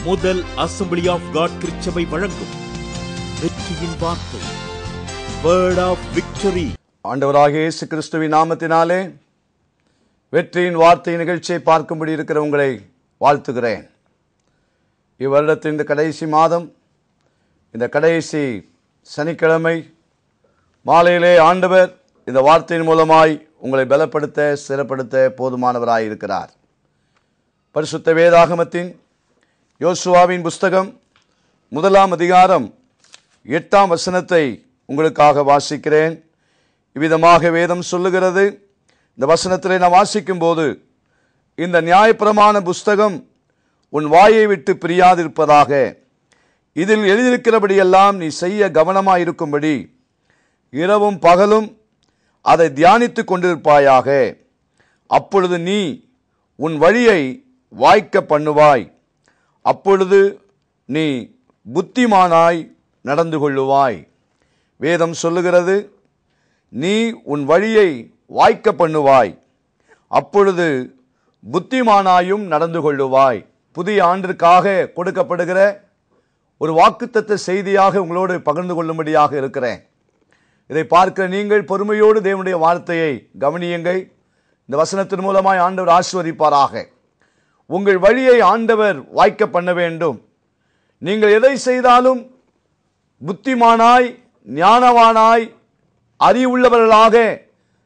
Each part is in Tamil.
முதல் அசெம்பிளி ஆஃப் காட் திருச்சபை வழங்கும் வெற்றியின் வார்த்தை, வேர்ட் ஆஃப் விக்டரி. ஆண்டவராகிய இயேசு கிறிஸ்துவின் நாமத்தினாலே வெற்றியின் வார்த்தை நிகழ்ச்சியை பார்க்கும்படி இருக்கிற உங்களை வாழ்த்துகிறேன். இவ்வருடத்தின் இந்த கடைசி மாதம், இந்த கடைசி சனிக்கிழமை மாலையிலே ஆண்டவர் இந்த வார்த்தையின் மூலமாய் உங்களை பலப்படுத்த ஸ்திரப்படுத்த போதுமானவராய் இருக்கிறார். பரிசுத்த வேதாகமத்தின் யோசுவாவின் புஸ்தகம் 1 அதிகாரம் 8 வசனத்தை உங்களுக்காக வாசிக்கிறேன். இவ்விதமாக வேதம் சொல்லுகிறது. இந்த வசனத்திலே நான் வாசிக்கும் போது, இந்த நியாயப்பிரமாண புஸ்தகம் உன் வாயை விட்டு பிரியாதிருப்பதாக, இதில் எழுதியிருக்கிறபடியெல்லாம் நீ செய்ய கவனமாயிருக்கும்படி இரவும் பகலும் அதை தியானித்து கொண்டிருப்பாயாக. அப்பொழுது நீ உன் வழியை வாய்க்க பண்ணுவாய், அப்பொழுது நீ புத்திமானாய் நடந்து கொள்ளுவாய். வேதம் சொல்லுகிறது, நீ உன் வழியை வாய்க்க பண்ணுவாய், அப்பொழுது புத்திமானாயும் நடந்து கொள்ளுவாய். புதிய ஆண்டிற்காக கொடுக்கப்படுகிற ஒரு வாக்குத்தத்த செய்தியாக உங்களோடு பகிர்ந்து கொள்ளும்படியாக இருக்கிறேன். இதை பார்க்கிற நீங்கள் பொறுமையோடு தேவனுடைய வார்த்தையை கவனியுங்கள். இந்த வசனத்தின் மூலமாய் ஆண்டவர் ஆசீர்வதிப்பாராக. உங்கள் வழியை ஆண்டவர் வாய்க்க பண்ண வேண்டும். நீங்கள் எதை செய்தாலும் புத்திமானாய், ஞானவானாய், அறிவுள்ளவர்களாக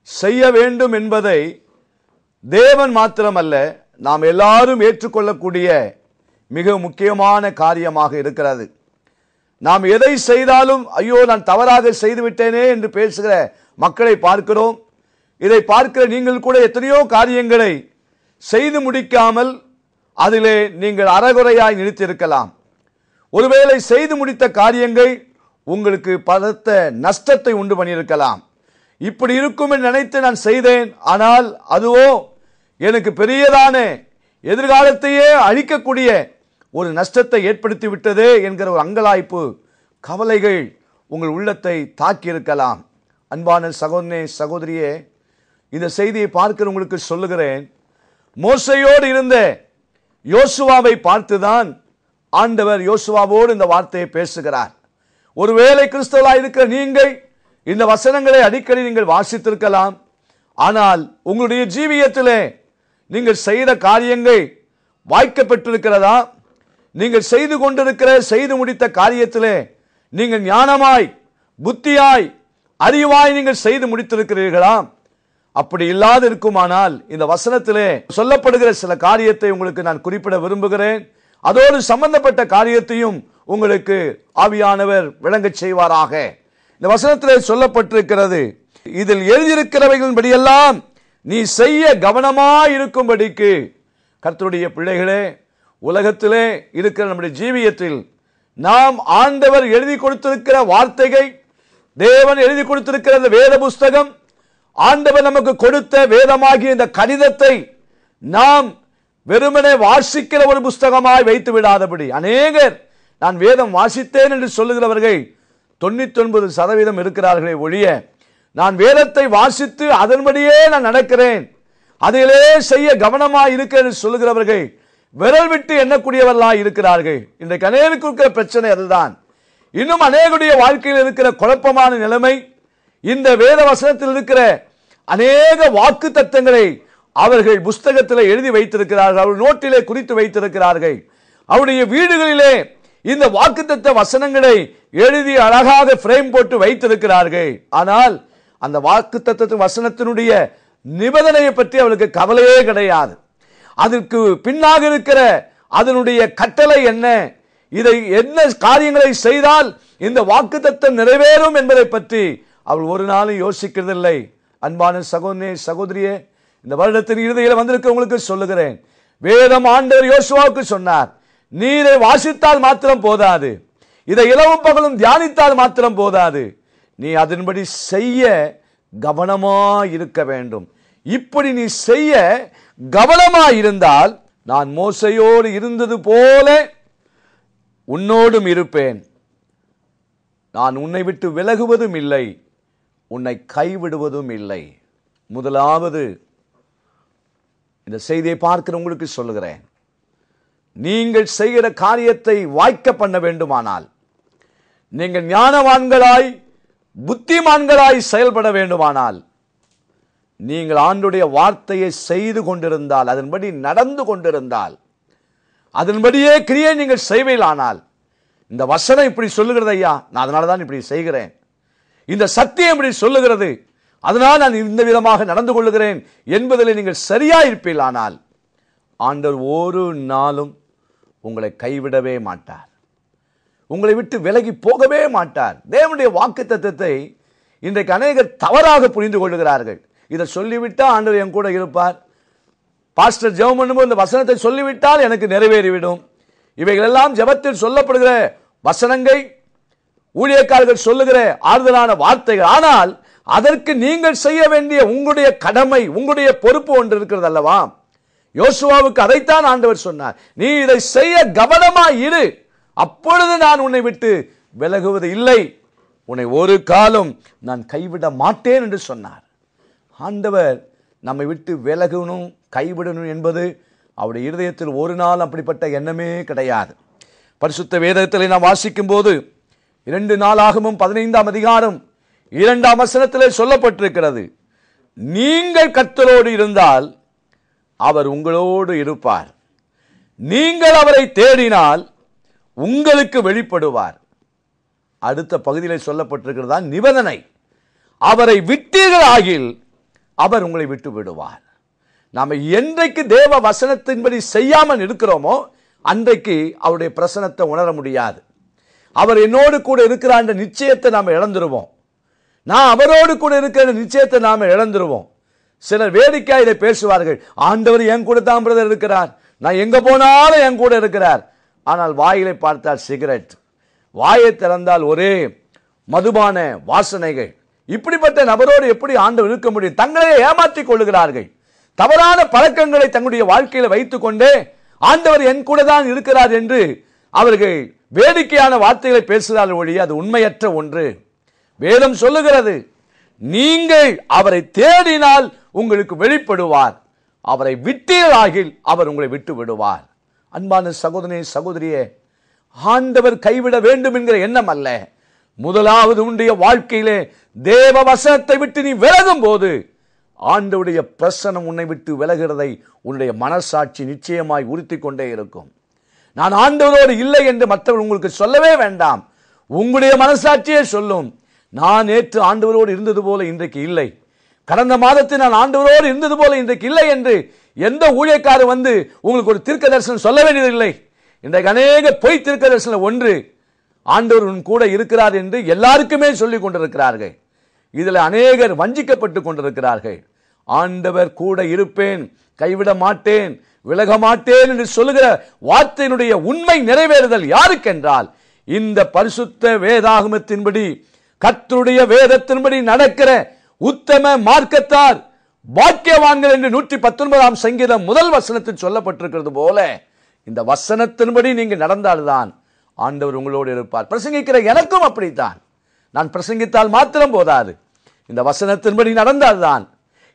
செய்ய வேண்டும் என்பதை தேவன் மாத்திரமல்ல, நாம் எல்லாரும் ஏற்றுக்கொள்ளக்கூடிய மிக முக்கியமான காரியமாக இருக்கிறது. நாம் எதை செய்தாலும் ஐயோ நான் தவறாக செய்துவிட்டேனே என்று பேசுகிற மக்களை பார்க்கிறோம். இதை பார்க்கிற நீங்கள் கூட எத்தனையோ காரியங்களை செய்து முடிக்காமல் அதிலே நீங்கள் அறகுறையாய் நிறுத்தியிருக்கலாம். ஒருவேளை செய்து முடித்த காரியங்கள் உங்களுக்கு பலத்த நஷ்டத்தை உண்டு பண்ணியிருக்கலாம். இப்படி இருக்கும் என்று நினைத்து நான் செய்தேன், ஆனால் அதுவோ எனக்கு பெரியதான எதிர்காலத்தையே அழிக்கக்கூடிய ஒரு நஷ்டத்தை ஏற்படுத்தி விட்டதே என்கிற ஒரு அங்கலாய்ப்பு, கவலைகள் உங்கள் உள்ளத்தை தாக்கியிருக்கலாம். அன்பான சகோதரனே, சகோதரியே, இந்த செய்தியை பார்க்கிற உங்களுக்கு சொல்லுகிறேன். மோசையோடு இருந்த யோசுவாவை பார்த்துதான் ஆண்டவர் யோசுவாவோடு இந்த வார்த்தையை பேசுகிறார். ஒருவேளை கிறிஸ்தவர்களாய் இருக்கிற நீங்கள் இந்த வசனங்களை அடிக்கடி நீங்கள் வாசித்திருக்கலாம். ஆனால் உங்களுடைய ஜீவியத்திலே நீங்கள் செய்த காரியங்கள் வாய்க்கப்பட்டிருக்கிறதா? நீங்கள் செய்து கொண்டிருக்கிற, செய்து முடித்த காரியத்திலே நீங்கள் ஞானமாய், புத்தியாய், அறிவாய் நீங்கள் செய்து முடித்திருக்கிறீர்களா? அப்படி இல்லாது இருக்குமானால் இந்த வசனத்திலே சொல்லப்படுகிற சில காரியத்தை உங்களுக்கு நான் குறிப்பிட விரும்புகிறேன். அதோடு சம்பந்தப்பட்ட காரியத்தையும் உங்களுக்கு ஆவியானவர் விளங்கச் செய்வாராக. இந்த வசனத்திலே சொல்லப்பட்டிருக்கிறது, இதில் எழுதியிருக்கிறவைகளின்படியெல்லாம் நீ செய்ய கவனமாய் இருக்கும்படிக்கு. கர்த்தருடைய பிள்ளைகளே, உலகத்திலே இருக்கிற நம்முடைய ஜீவியத்தில் நாம் ஆண்டவர் எழுதி கொடுத்திருக்கிற வார்த்தைகள், தேவன் எழுதி கொடுத்திருக்கிற இந்த வேத புஸ்தகம், ஆண்டவர் நமக்கு கொடுத்த வேதமாகிய இந்த கடிதத்தை நாம் வெறுமனே வாசிக்கிற ஒரு புஸ்தகமாய் வைத்து விடாதபடி, அநேகர் நான் வேதம் வாசித்தேன் என்று சொல்லுகிறவர்கள் 99% இருக்கிறார்களே ஒழிய, நான் வேதத்தை வாசித்து அதன்படியே நான் நடக்கிறேன், அதிலே செய்ய கவனமாய் இருக்கிறேன் என்று சொல்லுகிறவர்கள் விரல் விட்டு எண்ணக்கூடியவர்களாய் இருக்கிறார்கள். இன்றைக்கு அநேகருக்கு இருக்கிற பிரச்சனை அதுதான். இன்னும் அநேகருடைய வாழ்க்கையில் இருக்கிற குழப்பமான நிலைமை, இந்த வேத வசனத்தில் இருக்கிற அநேக வாக்கு தத்தங்களை அவர்கள் புஸ்தகத்தில் எழுதி வைத்திருக்கிறார்கள், அவர்கள் நோட்டிலே குறித்து வைத்திருக்கிறார்கள், அவருடைய வீடுகளிலே இந்த வாக்குத்தத்த வசனங்களை எழுதி அழகாக பிரேம் போட்டு வைத்திருக்கிறார்கள். ஆனால் அந்த வாக்குத்தத்த வசனத்தினுடைய நிபந்தனையை பற்றி அவளுக்கு கவலையே கிடையாது. அதற்கு பின்னாக இருக்கிற அதனுடைய கட்டளை என்ன, இதை என்ன காரியங்களை செய்தால் இந்த வாக்குத்தத்தம் நிறைவேறும் என்பதை பற்றி அவள் ஒரு நாளும் யோசிக்கிறதில்லை. அன்பான சகோதரனே, சகோதரியே, இந்த வருடத்தின் இறுதியில் வந்திருக்க உங்களுக்கு சொல்லுகிறேன், வேதம் ஆண்டவர் யோசுவாவுக்கு சொன்னார், நீ இதை வாசித்தால் மாத்திரம் போதாது, இதை இரவும் பகலும் தியானித்தால் மாத்திரம் போதாது, நீ அதன்படி செய்ய கவனமாய் இருக்க வேண்டும். இப்படி நீ செய்ய கவனமாய் இருந்தால் நான் மோசையோடு இருந்தது போல உன்னோடும் இருப்பேன், நான் உன்னை விட்டு விலகுவதும் இல்லை, உன்னை கைவிடுவதும் இல்லை. முதலாவது இந்த செய்தியை பார்க்கிற உங்களுக்கு சொல்லுகிறேன், நீங்கள் செய்கிற காரியத்தை வாய்க்க பண்ண வேண்டுமானால், நீங்கள் ஞானவான்களாய் புத்திமான்களாய் செயல்பட வேண்டுமானால், நீங்கள் ஆண்டுடைய வார்த்தையை செய்து கொண்டிருந்தால், அதன்படி நடந்து கொண்டிருந்தால், அதன்படியே கிரியை நீங்கள் செய்வீர்களானால், இந்த வசனம் இப்படி சொல்லுகிறது ஐயா, நான் அதனால தான் இப்படி செய்கிறேன், இந்த சத்தியம் இப்படி சொல்லுகிறது, அதனால் நான் இந்த விதமாக நடந்து கொள்ளுகிறேன் என்பதில் நீங்கள் சரியா இருப்பீர்களானால், ஆண்டவர் ஒரு நாளும் உங்களை கைவிடவே மாட்டார், உங்களை விட்டு விலகி போகவே மாட்டார். தேவனுடைய வாக்குத்தத்தத்தை இன்றைக்கு அநேகர் தவறாக புரிந்து கொள்ளுகிறார்கள். இதை சொல்லிவிட்டால் ஆண்டவர் என் கூட இருப்பார், பாஸ்டர் ஜெபம் பண்ணும்போது இந்த வசனத்தை சொல்லிவிட்டால் எனக்கு நிறைவேறிவிடும், இவைகளெல்லாம் ஜெபத்தில் சொல்லப்படுகிற வசனங்கள், ஊழியக்காரர்கள் சொல்லுகிற ஆறுதலான வார்த்தைகள். ஆனால் அதற்கு நீங்கள் செய்ய வேண்டிய உங்களுடைய கடமை, உங்களுடைய பொறுப்பு ஒன்று இருக்கிறது அல்லவா? யோசுவாவுக்கு அதைத்தான் ஆண்டவர் சொன்னார், நீ இதை செய்ய கவனமாய் இரு, அப்பொழுது நான் உன்னை விட்டு விலகுவது இல்லை, உன்னை ஒரு காலம் நான் கைவிட மாட்டேன் என்று சொன்னார். ஆண்டவர் நம்மை விட்டு விலகணும், கைவிடணும் என்பது அவருடைய இருதயத்தில் ஒரு நாள் அப்படிப்பட்ட எண்ணமே கிடையாது. பரிசுத்த வேதத்தில் நாம் வாசிக்கும் போது 2 நாளாகமும் 15ஆம் அதிகாரம் 2ஆம் வசனத்திலே சொல்லப்பட்டிருக்கிறது, நீங்கள் கர்த்தரோடு இருந்தால் அவர் உங்களோடு இருப்பார், நீங்கள் அவரை தேடினால் உங்களுக்கு வெளிப்படுவார். அடுத்த பகுதியிலே சொல்லப்பட்டிருக்கிறதா நிபந்தனை, அவரை விட்டீர்களாகில் அவர் உங்களை விட்டு விடுவார். நாம் என்றைக்கு தேவ வசனத்தின்படி செய்யாமல் இருக்கிறோமோ அன்றைக்கு அவருடைய பிரசனத்தை உணர முடியாது. அவர் என்னோடு கூட இருக்கிறார் என்ற நிச்சயத்தை நாம் இழந்துருவோம், நான் அவரோடு கூட இருக்கிற நிச்சயத்தை நாம் இழந்துருவோம். சிலர் வேடிக்கையா இதை பேசுவார்கள், ஆண்டவர் என் கூட தான் பிரதர் இருக்கிறார், நான் எங்க போனாலும் என் கூட இருக்கிறார். ஆனால் வாயிலை பார்த்தால் சிகரெட், வாயை திறந்தால் ஒரே மதுபான வாசனைகள். இப்படிப்பட்ட நபரோடு எப்படி ஆண்டவர் இருக்க முடியும்? தங்களையே ஏமாற்றிக் கொள்ளுகிறார்கள். தவறான பழக்கங்களை தங்களுடைய வாழ்க்கையில் வைத்துக் கொண்டே ஆண்டவர் என் கூட தான் இருக்கிறார் என்று அவர்கள் வேடிக்கையான வார்த்தைகளை பேசுகிறார்கள் ஒழிய அது உண்மையற்ற ஒன்று. வேதம் சொல்லுகிறது, நீங்கள் அவரை தேடினால் உங்களுக்கு வெளிப்படுவார், அவரை விட்டீர்களாகில் அவர் உங்களை விட்டு விடுவார். அன்பான சகோதரனே சகோதரியே, ஆண்டவர் கைவிட வேண்டும் என்கிற எண்ணம் அல்ல. முதலாவது உன்னுடைய வாழ்க்கையிலே தேவ வசனத்தை விட்டு நீ விலகும் போது ஆண்டவருடைய பிரசனம் உன்னை விட்டு விலகிறதை உன்னுடைய மனசாட்சி நிச்சயமாய் உறுத்தி கொண்டே இருக்கும். நான் ஆண்டவரோடு இல்லை என்று மற்றவர்கள் உங்களுக்கு சொல்லவே வேண்டாம், உங்களுடைய மனசாட்சியே சொல்லும், நான் நேற்று ஆண்டவரோடு இருந்தது போல இன்றைக்கு இல்லை, கடந்த மாதத்தில் நான் ஆண்டவரோடு இருந்தது போல இன்றைக்கு இல்லை என்று எந்த ஊழியக்காரர் வந்து உங்களுக்கு ஒரு தீர்க்க தரிசனம் சொல்ல வேண்டியதில்லை. இன்றைக்கு அநேக பொய் தீர்க்க தரிசனம் ஒன்று, ஆண்டவர் உன் கூட இருக்கிறார் என்று எல்லாருக்குமே சொல்லிக் கொண்டிருக்கிறார்கள். இதில் அநேகர் வஞ்சிக்கப்பட்டு கொண்டிருக்கிறார்கள். ஆண்டவர் கூட இருப்பேன், கைவிட மாட்டேன், விலக மாட்டேன் என்று சொல்லுகிற வார்த்தையினுடைய உண்மை நிறைவேறுதல் யாருக்கென்றால் இந்த பரிசுத்த வேதாகமத்தின்படி கர்த்தருடைய வேதத்தின்படி நடக்கிற உத்தம மார்க்கத்தார் பாக்கியவான்கள் என்று 119ஆம் சங்கீதம் முதல் வசனத்தில் சொல்லப்பட்டிருக்கிறது போல இந்த வசனத்தின்படி நீங்கள் நடந்தால்தான் ஆண்டவர் உங்களோடு இருப்பார். பிரசங்கிக்கிற எனக்கும் அப்படித்தான். நான் பிரசங்கித்தால் மாத்திரம் போதாது, இந்த வசனத்தின்படி நடந்தால்தான்,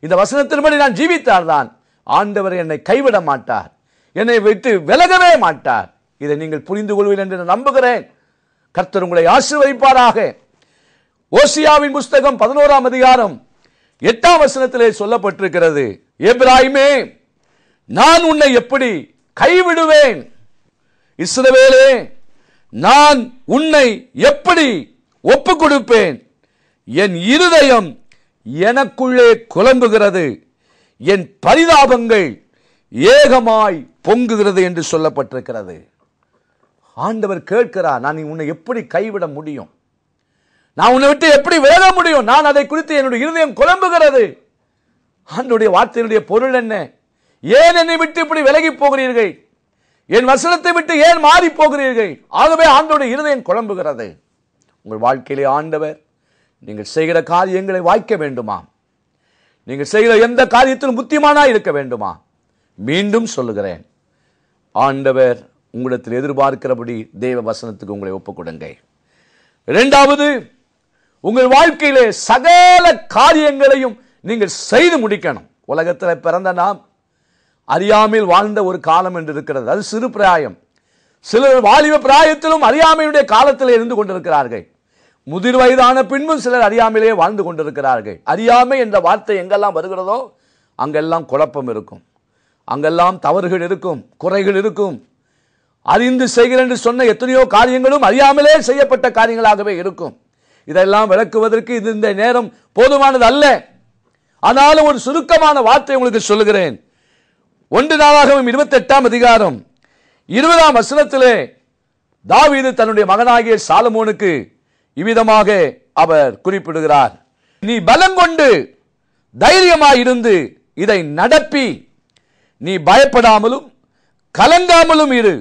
இந்த வசனத்தின்படி நான் ஜீவித்தால்தான் ஆண்டவர் என்னை கைவிட மாட்டார், என்னை விட்டு விலகவே மாட்டார். இதை நீங்கள் புரிந்து கொள்வீர்கள் என்று நம்புகிறேன். கர்த்தர் உங்களை ஆசீர்வதிப்பாராக. ஓசியாவின் புஸ்தகம் 11ஆம் அதிகாரம் 8ஆம் வசனத்திலே சொல்லப்பட்டிருக்கிறது, எப்பிராயீமே நான் உன்னை எப்படி கைவிடுவேன், இஸ்ரவேலே நான் உன்னை எப்படி ஒப்பு கொடுப்பேன், என் இருதயம் எனக்குள்ளே குழம்புகிறது, என் பரிதாபங்கள் ஏகமாய் பொங்குகிறது என்று சொல்லப்பட்டிருக்கிறது. ஆண்டவர் கேட்கிறார், நான் உன்னை எப்படி கைவிட முடியும், நான் உன்னை விட்டு எப்படி விலக முடியும், நான் அதை குறித்து என்னுடைய இருதயம் குழம்புகிறது. ஆண்டவருடைய வார்த்தையினுடைய பொருள் என்ன? ஏன் என்னை விட்டு இப்படி விலகி போகிறீர்கள், என் வசனத்தை விட்டு ஏன் மாறி போகிறீர்கள்? ஆகவே ஆண்டவருடைய இருதயம் குழம்புகிறது. உங்கள் வாழ்க்கையிலே ஆண்டவர் நீங்கள் செய்கிற காரியங்களை வாய்க்க வேண்டுமா, நீங்கள் செய்கிற எந்த காரியத்திலும் புத்திமானா இருக்க வேண்டுமா? மீண்டும் சொல்லுகிறேன், ஆண்டவர் உங்களிடத்தில் எதிர்பார்க்கிறபடி தேவ வசனத்துக்கு உங்களை ஒப்புக் கொடுங்க. இரண்டாவது, உங்கள் வாழ்க்கையிலே சகல காரியங்களையும் நீங்கள் செய்து முடிக்கணும். உலகத்தில் பிறந்த நாம் அறியாமையில் வாழ்ந்த ஒரு காலம் என்று இருக்கிறது. அது சிறு பிராயம். சிலர் வாலிப பிராயத்திலும் அறியாமையுடைய காலத்தில் இருந்து கொண்டிருக்கிறார்கள். முதிர் வயதான பின்பும் சிலர் அறியாமையிலே வாழ்ந்து கொண்டிருக்கிறார்கள். அறியாமை என்ற வார்த்தை எங்கெல்லாம் வருகிறதோ அங்கெல்லாம் குழப்பம் இருக்கும், அங்கெல்லாம் தவறுகள் இருக்கும், குறைகள் இருக்கும். அறிந்து செய்கிறேன் என்று சொன்ன எத்தனையோ காரியங்களும் அறியாமலே செய்யப்பட்ட காரியங்களாகவே இருக்கும். இதெல்லாம் விளக்குவதற்கு இந்த நேரம் போதுமானது அல்ல. ஆனாலும் ஒரு சுருக்கமான வார்த்தை உங்களுக்கு சொல்லுகிறேன். 1 நாளாகமம் 28ஆம் அதிகாரம் 20ஆம் வசனத்திலே தாவீது தன்னுடைய மகனாகிய சாலமோனுக்கு இவ்விதமாக அவர் குறிப்பிடுகிறார். நீ பலங்கொண்டு தைரியமாயிருந்து இதை நடப்பி, நீ பயப்படாமலும் கலங்காமலும் இரு.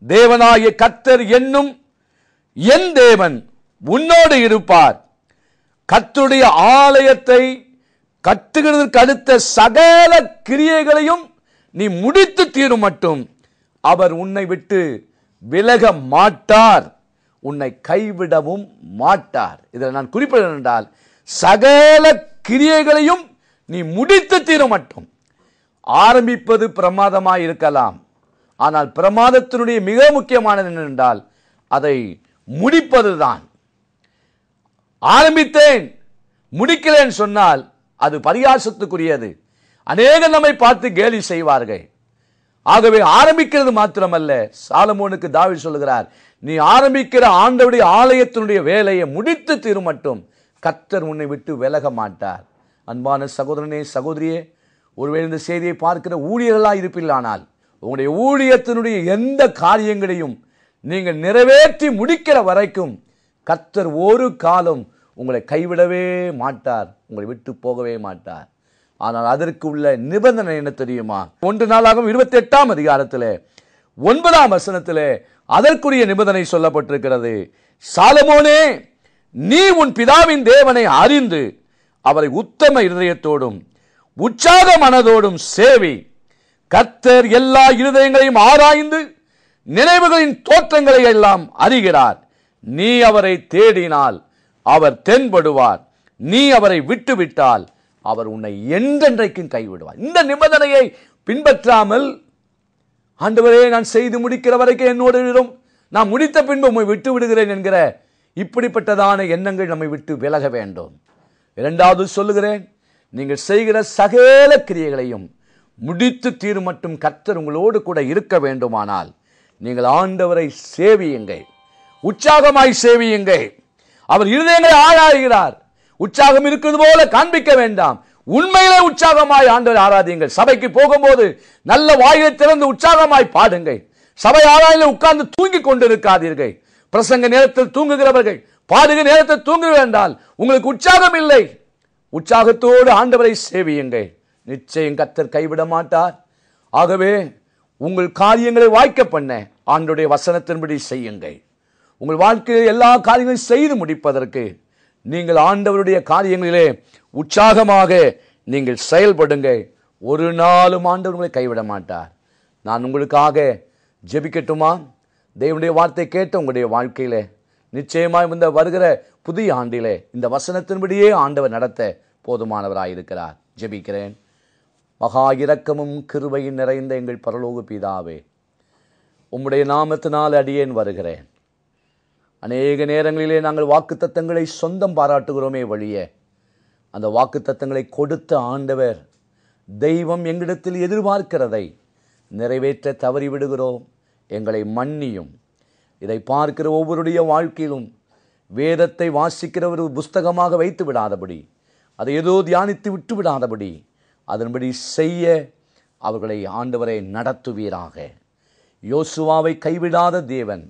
தேவனாகிய கர்த்தர் என்னும் என் தேவன் உன்னோடு இருப்பார். கர்த்தருடைய ஆலயத்தை கட்டுகிறதற்கு அடுத்த சகல கிரியைகளையும் நீ முடித்து தீரும் மட்டும் அவர் உன்னை விட்டு விலக மாட்டார், உன்னை கைவிடவும் மாட்டார். இதில் நான் குறிப்பிடுகிறேன் என்றால், சகல கிரியைகளையும் நீ முடித்து தீரும் மட்டும். ஆரம்பிப்பது பிரமாதமாய் இருக்கலாம், ஆனால் பிரமாதத்தினுடைய மிக முக்கியமானது என்னவென்றால் அதை முடிப்பதுதான். ஆரம்பித்தேன் முடிக்கிறேன் சொன்னால் அது பரியாசத்துக்குரியது. அநேகர் நம்மை பார்த்து கேலி செய்வார்கள். ஆகவே ஆரம்பிக்கிறது மாத்திரமல்ல, சாலமோனுக்கு தாவீது சொல்லுகிறார், நீ ஆரம்பிக்கிற ஆண்டவருடைய ஆலயத்தினுடைய வேலையை முடித்து தீரும் மட்டும் கர்த்தர் உன்னை விட்டு விலக மாட்டார். அன்பான சகோதரனே, சகோதரியே, ஒருவேளை இந்த செய்தியை பார்க்கிற ஊழியர்களாக இருப்பீர்களானால் உங்களுடைய ஊழியத்தினுடைய எந்த காரியங்களையும் நீங்கள் நிறைவேற்றி முடிக்கிற வரைக்கும் கர்த்தர் ஒரு காலம் உங்களை கைவிடவே மாட்டார், உங்களை விட்டு போகவே மாட்டார். ஆனால் அதற்கு உள்ள நிபந்தனை என்ன தெரியுமா? 1 நாளாகமம் 28ஆம் அதிகாரத்திலே 9ஆம் வசனத்திலே அதற்குரிய நிபந்தனை சொல்லப்பட்டிருக்கிறது. சாலமோனே, நீ உன் பிதாவின் தேவனை அறிந்து அவரை உத்தம இருதயத்தோடும் உற்சாக மனதோடும் சேவி. கர்த்தர் எல்லா இருதயங்களையும் ஆராய்ந்து நினைவுகளின் தோற்றங்களை எல்லாம் அறிகிறார். நீ அவரை தேடினால் அவர் தென்படுவார், நீ அவரை விட்டுவிட்டால் அவர் உன்னை என்றென்றைக்கும் கைவிடுவார். இந்த நிபந்தனையை பின்பற்றாமல், ஆண்டவரே நான் செய்து முடிக்கிற வரைக்கும் என்னோடு இரும், நான் முடித்த பின்பு உம்மை விட்டு விடுகிறேன் என்கிற இப்படிப்பட்டதான எண்ணங்கள் நம்மை விட்டு விலக வேண்டும். இரண்டாவது சொல்லுகிறேன், நீங்கள் செய்கிற சகல கிரியைகளையும் முடித்து தீரும் மட்டும் கர்த்தர் உங்களோடு கூட இருக்க வேண்டுமானால் நீங்கள் ஆண்டவரை சேவியுங்கள், உற்சாகமாய் சேவியுங்கள். அவர் இருதயங்களை ஆராய்கிறார். உற்சாகம் இருக்கிறது போல காண்பிக்க வேண்டாம், உண்மையிலே உற்சாகமாய் ஆண்டவரை ஆராதியுங்கள். சபைக்கு போகும்போது நல்ல வாயை திறந்து உற்சாகமாய் பாடுங்கள். சபை ஆராயில் உட்கார்ந்து தூங்கி கொண்டிருக்காதீர்கள். பிரசங்க நேரத்தில் தூங்குகிறவர்கள் பாடுகிற நேரத்தில் தூங்குகிறீர்கள் என்றால் உங்களுக்கு உற்சாகம் இல்லை. உற்சாகத்தோடு ஆண்டவரை சேவியுங்கள், நிச்சயம் கர்த்தர் கைவிட மாட்டார். ஆகவே உங்கள் காரியங்களை வாய்க்க பண்ண ஆண்டவருடைய வசனத்தின்படி செய்யுங்கள். உங்கள் வாழ்க்கையில் எல்லா காரியங்களையும் செய்து முடிப்பதற்கு நீங்கள் ஆண்டவருடைய காரியங்களிலே உற்சாகமாக நீங்கள் செயல்படுங்கள். ஒரு நாளும் ஆண்டவர் உங்களை கைவிட மாட்டார். நான் உங்களுக்காக ஜெபிக்கட்டுமா? தேவனுடைய வார்த்தை கேட்ட உங்களுடைய வாழ்க்கையிலே நிச்சயமாய் இந்த வருகிற புதிய ஆண்டிலே இந்த வசனத்தின்படியே ஆண்டவர் நடத்த போதுமானவராயிருக்கிறார். ஜெபிக்கிறேன். மகா இரக்கமும் கிருபையும் நிறைந்த எங்கள் பரலோக பிதாவே, உம்முடைய நாமத்தினால் அடியேன் வருகிறேன். அநேக நேரங்களிலே நாங்கள் வாக்குத்தத்தங்களை சொந்தம் பாராட்டுகிறோமே வழிய, அந்த வாக்குத்தத்தங்களை கொடுத்த ஆண்டவர் தெய்வம் எங்களிடத்தில் எதிர்பார்க்கிறதை நிறைவேற்ற தவறிவிடுகிறோம். எங்களை மன்னியும். இதை பார்க்கிற ஒவ்வொருடைய வாழ்க்கையிலும் வேதத்தை வாசிக்கிற ஒரு புஸ்தகமாக வைத்து விடாதபடி, அதை ஏதோ தியானித்து விட்டு விடாதபடி, அதன்படி செய்ய அவர்களை ஆண்டவரை நடத்துவீராக. யோசுவாவை கைவிடாத தேவன்,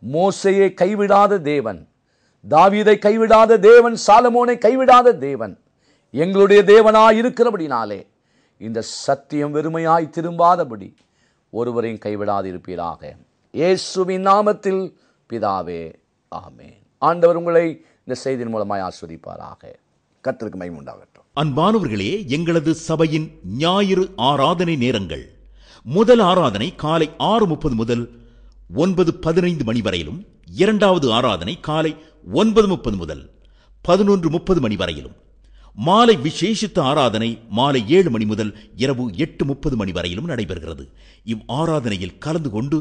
மோசையை கைவிடாத தேவன், தாவீதை கைவிடாத தேவன், சாலமோனை கைவிடாத தேவன் எங்களுடைய தேவனாய் இருக்கிறபடினாலே இந்த சத்தியம் வெறுமையாய் திரும்பாதபடி ஒருவரையும் கைவிடாதிருப்பீராக. இயேசுவின் நாமத்தில் பிதாவே, ஆமென். ஆண்டவர் உங்களை இந்த செய்தியின் மூலமாய் ஆசீர்வதிப்பாராக. கர்த்தருக்கு மகிமை உண்டாகட்டும். அன்பானவர்களே, எங்களது சபையின் ஞாயிறு ஆராதனை நேரங்கள்: முதல் ஆராதனை காலை 6:30 முதல் 9:15 மணி வரையிலும், இரண்டாவது ஆராதனை காலை 9:30 முதல் 11:30 மணி வரையிலும், மாலை விசேஷித்த ஆராதனை மாலை 7 மணி முதல் இரவு 8:30 மணி வரையிலும் நடைபெறுகிறது. இவ் ஆராதனையில் கலந்து கொண்டு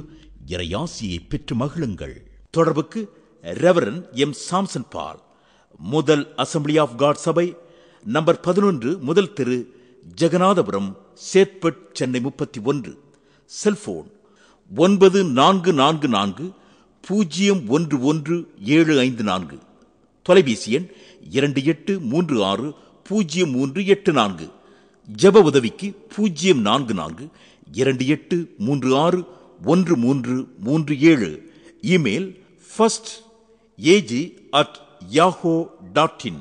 இறையாசியை பெற்று மகிழுங்கள். தொடர்புக்கு ரெவரன் எம். சாம்சன் பால், முதல் அசம்பிளி ஆஃப் காட் சபை, நம்பர் 11, முதல் தெரு, ஜெகநாதபுரம், சேத்பட், சென்னை 31. செல்போன் 9444011754. தொலைபேசி எண் 28360384. ஜெப உதவிக்கு 04428361337. Email firstag@yahoo.in.